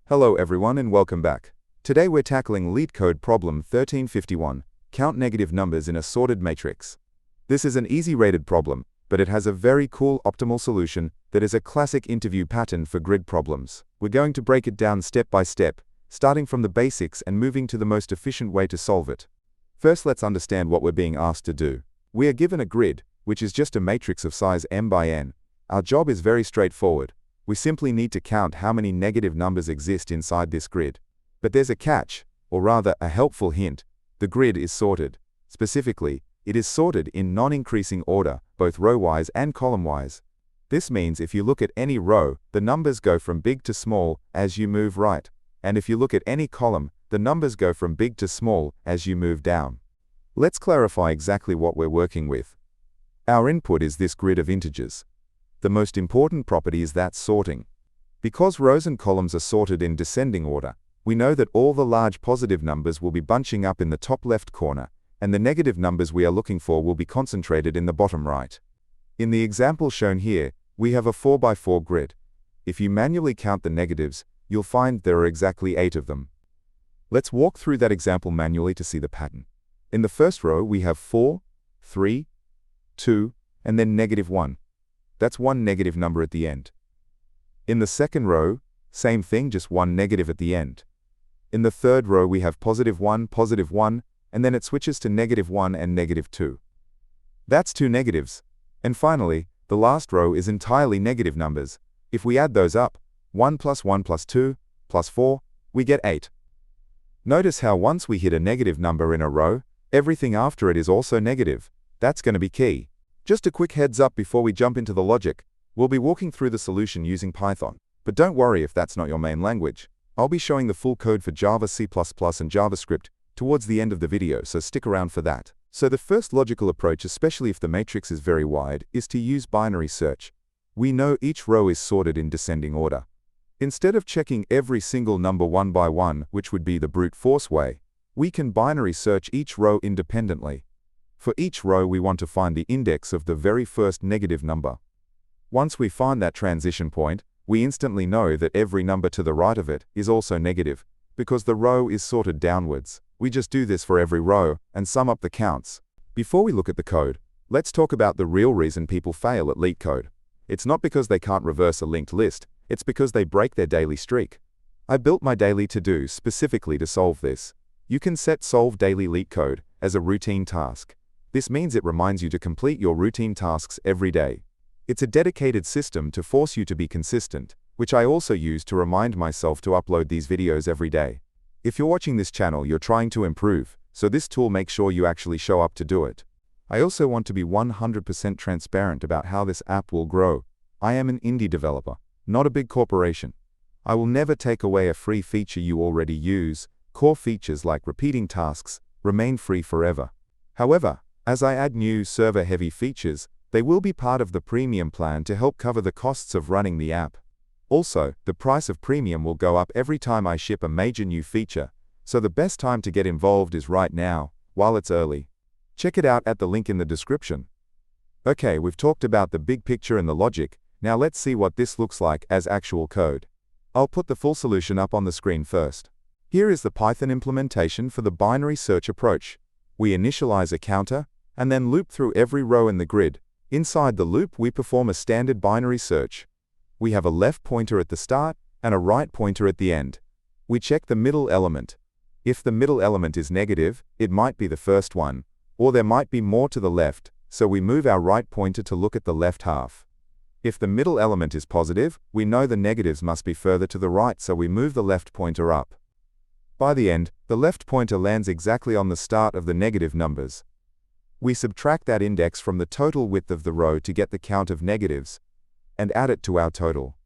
Hello everyone and welcome back. Today we're tackling Leetcode problem 1351, count negative numbers in a sorted matrix. This is an easy rated problem, but it has a very cool optimal solution that is a classic interview pattern for grid problems. We're going to break it down step by step, starting from the basics and moving to the most efficient way to solve it. First, let's understand what we're being asked to do. We are given a grid, which is just a matrix of size m by n. Our job is very straightforward. We simply need to count how many negative numbers exist inside this grid. But there's a catch, or rather a helpful hint. The grid is sorted. Specifically, it is sorted in non-increasing order, both row-wise and column-wise. This means if you look at any row, the numbers go from big to small as you move right. And if you look at any column, the numbers go from big to small as you move down. Let's clarify exactly what we're working with. Our input is this grid of integers. The most important property is that sorting. Because rows and columns are sorted in descending order, we know that all the large positive numbers will be bunching up in the top left corner, and the negative numbers we are looking for will be concentrated in the bottom right. In the example shown here, we have a 4x4 grid. If you manually count the negatives, you'll find there are exactly 8 of them. Let's walk through that example manually to see the pattern. In the first row, we have 4, 3, 2, and then -1. That's one negative number at the end. In the second row, same thing, just one negative at the end. In the third row, we have +1, and then it switches to -1 and -2. That's 2 negatives. And finally, the last row is entirely negative numbers. If we add those up, 1 + 1 + 2 + 4, we get 8. Notice how once we hit a negative number in a row, everything after it is also negative. That's going to be key. Just a quick heads up before we jump into the logic. We'll be walking through the solution using Python, but don't worry if that's not your main language. I'll be showing the full code for Java, C++, and JavaScript towards the end of the video, so stick around for that. So the first logical approach, especially if the matrix is very wide, is to use binary search. We know each row is sorted in descending order. Instead of checking every single number one by one, which would be the brute force way, we can binary search each row independently. For each row, we want to find the index of the very first negative number. Once we find that transition point, we instantly know that every number to the right of it is also negative, because the row is sorted downwards. We just do this for every row and sum up the counts. Before we look at the code, let's talk about the real reason people fail at Leetcode. It's not because they can't reverse a linked list, it's because they break their daily streak. I built my daily to-do specifically to solve this. You can set Solve Daily Leetcode as a routine task. This means it reminds you to complete your routine tasks every day. It's a dedicated system to force you to be consistent, which I also use to remind myself to upload these videos every day. If you're watching this channel, you're trying to improve, so this tool makes sure you actually show up to do it. I also want to be 100% transparent about how this app will grow. I am an indie developer, not a big corporation. I will never take away a free feature you already use. Core features like repeating tasks remain free forever. However, as I add new server-heavy features, they will be part of the premium plan to help cover the costs of running the app. Also, the price of premium will go up every time I ship a major new feature, so the best time to get involved is right now, while it's early. Check it out at the link in the description. Okay, we've talked about the big picture and the logic. Now let's see what this looks like as actual code. I'll put the full solution up on the screen first. Here is the Python implementation for the binary search approach. We initialize a counter, and then loop through every row in the grid. Inside the loop, we perform a standard binary search. We have a left pointer at the start and a right pointer at the end. We check the middle element. If the middle element is negative, it might be the first one, or there might be more to the left, so we move our right pointer to look at the left half. If the middle element is positive, we know the negatives must be further to the right, so we move the left pointer up. By the end, the left pointer lands exactly on the start of the negative numbers. We subtract that index from the total width of the row to get the count of negatives, and add it to our total.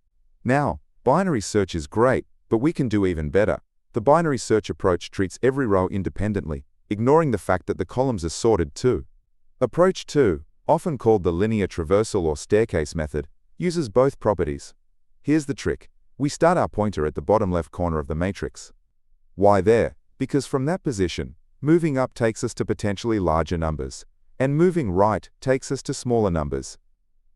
Now, binary search is great, but we can do even better. The binary search approach treats every row independently, ignoring the fact that the columns are sorted too. Approach 2, often called the linear traversal or staircase method, uses both properties. Here's the trick. We start our pointer at the bottom left corner of the matrix. Why there? Because from that position, moving up takes us to potentially larger numbers, and moving right takes us to smaller numbers.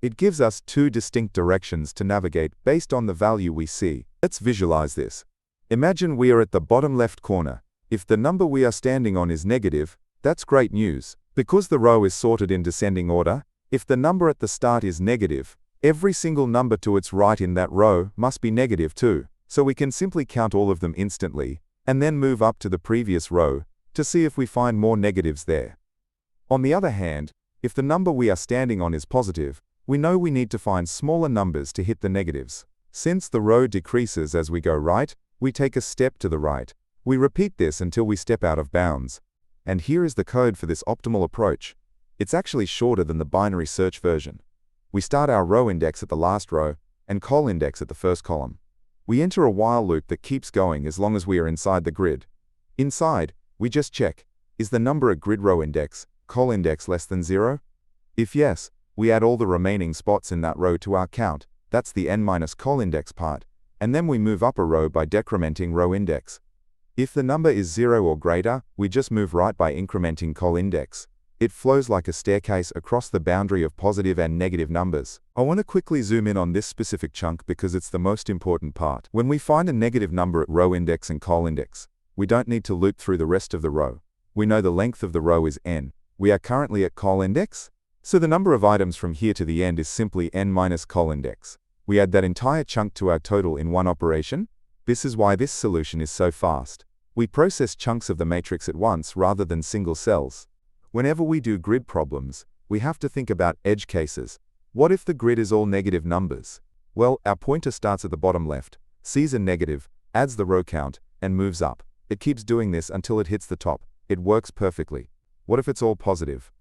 It gives us 2 distinct directions to navigate based on the value we see. Let's visualize this. Imagine we are at the bottom left corner. If the number we are standing on is negative, that's great news. Because the row is sorted in descending order, if the number at the start is negative, every single number to its right in that row must be negative too. So we can simply count all of them instantly, and then move up to the previous row to see if we find more negatives there. On the other hand, if the number we are standing on is positive, we know we need to find smaller numbers to hit the negatives. Since the row decreases as we go right, we take a step to the right. We repeat this until we step out of bounds. And here is the code for this optimal approach. It's actually shorter than the binary search version. We start our row index at the last row and col index at the first column. We enter a while loop that keeps going as long as we are inside the grid. Inside, we just check, is the number at grid row index, col index less than 0? If yes, we add all the remaining spots in that row to our count. That's the n minus col index part. And then we move up a row by decrementing row index. If the number is 0 or greater, we just move right by incrementing col index. It flows like a staircase across the boundary of positive and negative numbers. I want to quickly zoom in on this specific chunk because it's the most important part. When we find a negative number at row index and col index, we don't need to loop through the rest of the row. We know the length of the row is n. We are currently at col index, so the number of items from here to the end is simply n minus col index. We add that entire chunk to our total in one operation. This is why this solution is so fast. We process chunks of the matrix at once rather than single cells. Whenever we do grid problems, we have to think about edge cases. What if the grid is all negative numbers? Well, our pointer starts at the bottom left, sees a negative, adds the row count, and moves up. It keeps doing this until it hits the top. It works perfectly. What if it's all positive?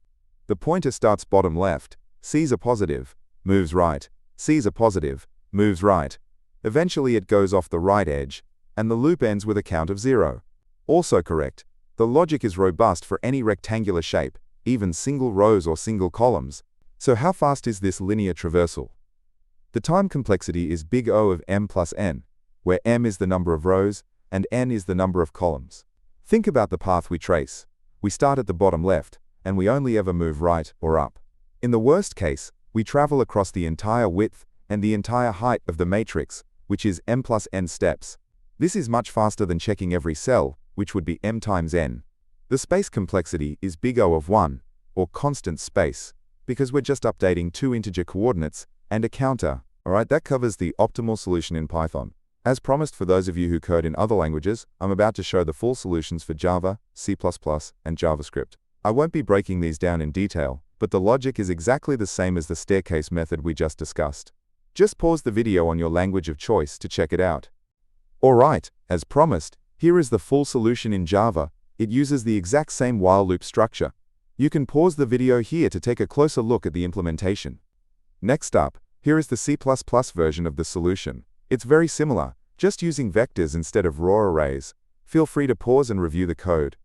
The pointer starts bottom left, sees a positive, moves right, sees a positive, moves right. Eventually it goes off the right edge, and the loop ends with a count of 0. Also correct. The logic is robust for any rectangular shape, even single rows or single columns. So how fast is this linear traversal? The time complexity is big O of m plus n, where m is the number of rows and n is the number of columns. Think about the path we trace. We start at the bottom left, and we only ever move right or up. In the worst case, we travel across the entire width and the entire height of the matrix, which is m plus n steps. This is much faster than checking every cell, which would be m times n. The space complexity is big O of 1, or constant space, because we're just updating 2 integer coordinates and a counter. Alright, that covers the optimal solution in Python. As promised, for those of you who code in other languages, I'm about to show the full solutions for Java, C++, and JavaScript. I won't be breaking these down in detail, but the logic is exactly the same as the staircase method we just discussed. Just pause the video on your language of choice to check it out. Alright, as promised, here is the full solution in Java. It uses the exact same while loop structure. You can pause the video here to take a closer look at the implementation. Next up, here is the C++ version of the solution. It's very similar, just using vectors instead of raw arrays. Feel free to pause and review the code.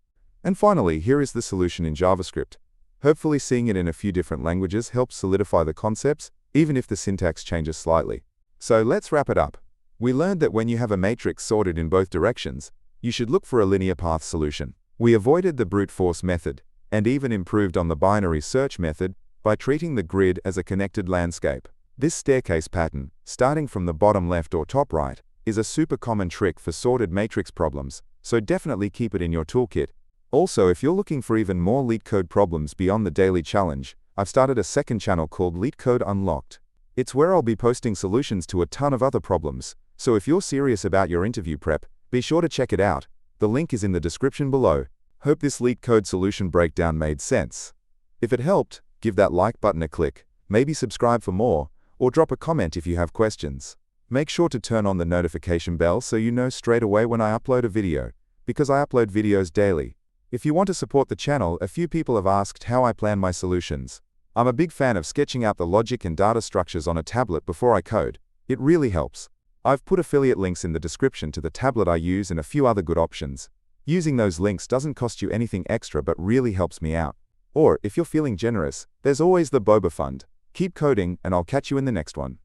And finally, here is the solution in JavaScript. Hopefully seeing it in a few different languages helps solidify the concepts, even if the syntax changes slightly. So let's wrap it up. We learned that when you have a matrix sorted in both directions, you should look for a linear path solution. We avoided the brute force method, and even improved on the binary search method by treating the grid as a connected landscape. This staircase pattern, starting from the bottom left or top right, is a super common trick for sorted matrix problems, so definitely keep it in your toolkit. Also, if you're looking for even more Leetcode problems beyond the daily challenge, I've started a second channel called Leetcode Unlocked. It's where I'll be posting solutions to a ton of other problems, so if you're serious about your interview prep, be sure to check it out. The link is in the description below. Hope this Leetcode solution breakdown made sense. If it helped, give that like button a click, maybe subscribe for more, or drop a comment if you have questions. Make sure to turn on the notification bell so you know straight away when I upload a video, because I upload videos daily. If you want to support the channel, a few people have asked how I plan my solutions. I'm a big fan of sketching out the logic and data structures on a tablet before I code. It really helps. I've put affiliate links in the description to the tablet I use and a few other good options. Using those links doesn't cost you anything extra but really helps me out. Or, if you're feeling generous, there's always the Boba Fund. Keep coding, and I'll catch you in the next one.